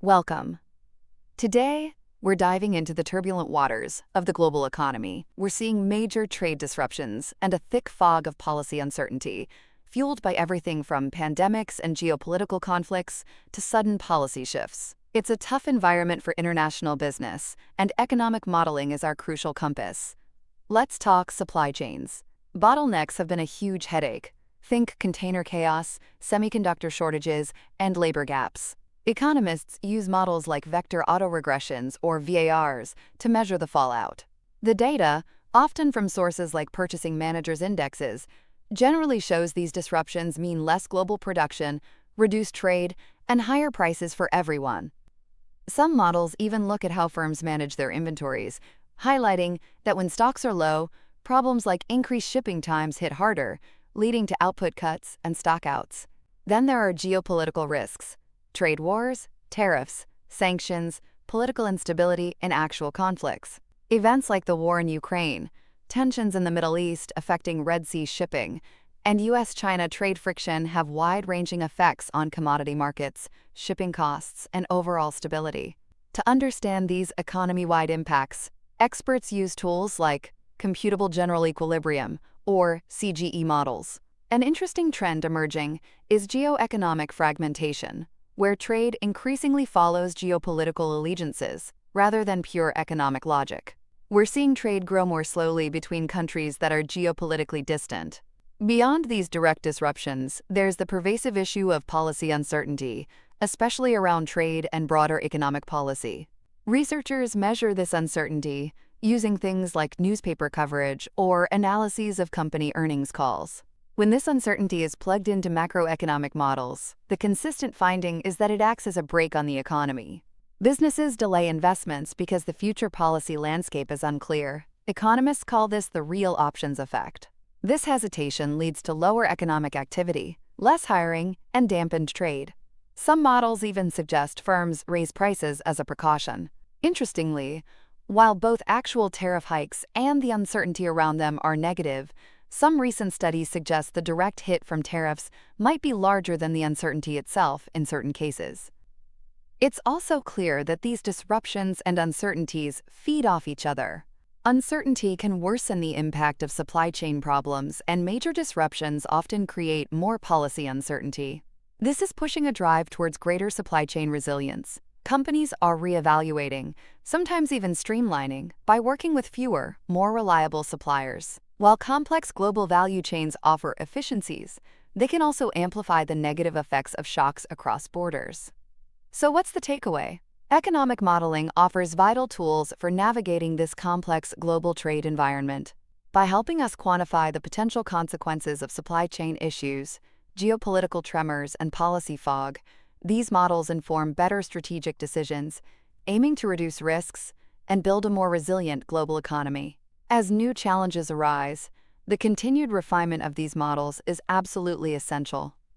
Welcome. Today, we're diving into the turbulent waters of the global economy. We're seeing major trade disruptions and a thick fog of policy uncertainty, fueled by everything from pandemics and geopolitical conflicts to sudden policy shifts. It's a tough environment for international business, and economic modeling is our crucial compass. Let's talk supply chains. Bottlenecks have been a huge headache. Think container chaos, semiconductor shortages, and labor gaps. Economists use models like vector autoregressions, or VARs, to measure the fallout. The data, often from sources like purchasing managers' indexes, generally shows these disruptions mean less global production, reduced trade, and higher prices for everyone. Some models even look at how firms manage their inventories, highlighting that when stocks are low, problems like increased shipping times hit harder, leading to output cuts and stockouts. Then there are geopolitical risks. Trade wars, tariffs, sanctions, political instability, and actual conflicts. Events like the war in Ukraine, tensions in the Middle East affecting Red Sea shipping, and U.S.-China trade friction have wide-ranging effects on commodity markets, shipping costs, and overall stability. To understand these economy-wide impacts, experts use tools like computable general equilibrium, or CGE models. An interesting trend emerging is geoeconomic fragmentation, where trade increasingly follows geopolitical allegiances rather than pure economic logic. We're seeing trade grow more slowly between countries that are geopolitically distant. Beyond these direct disruptions, there's the pervasive issue of policy uncertainty, especially around trade and broader economic policy. Researchers measure this uncertainty using things like newspaper coverage or analyses of company earnings calls. When this uncertainty is plugged into macroeconomic models, the consistent finding is that it acts as a brake on the economy. Businesses delay investments because the future policy landscape is unclear. Economists call this the real options effect. This hesitation leads to lower economic activity, less hiring, and dampened trade. Some models even suggest firms raise prices as a precaution. Interestingly, while both actual tariff hikes and the uncertainty around them are negative, some recent studies suggest the direct hit from tariffs might be larger than the uncertainty itself in certain cases. It's also clear that these disruptions and uncertainties feed off each other. Uncertainty can worsen the impact of supply chain problems, and major disruptions often create more policy uncertainty. This is pushing a drive towards greater supply chain resilience. Companies are reevaluating, sometimes even streamlining, by working with fewer, more reliable suppliers. While complex global value chains offer efficiencies, they can also amplify the negative effects of shocks across borders. So what's the takeaway? Economic modeling offers vital tools for navigating this complex global trade environment. By helping us quantify the potential consequences of supply chain issues, geopolitical tremors, and policy fog, these models inform better strategic decisions, aiming to reduce risks and build a more resilient global economy. As new challenges arise, the continued refinement of these models is absolutely essential.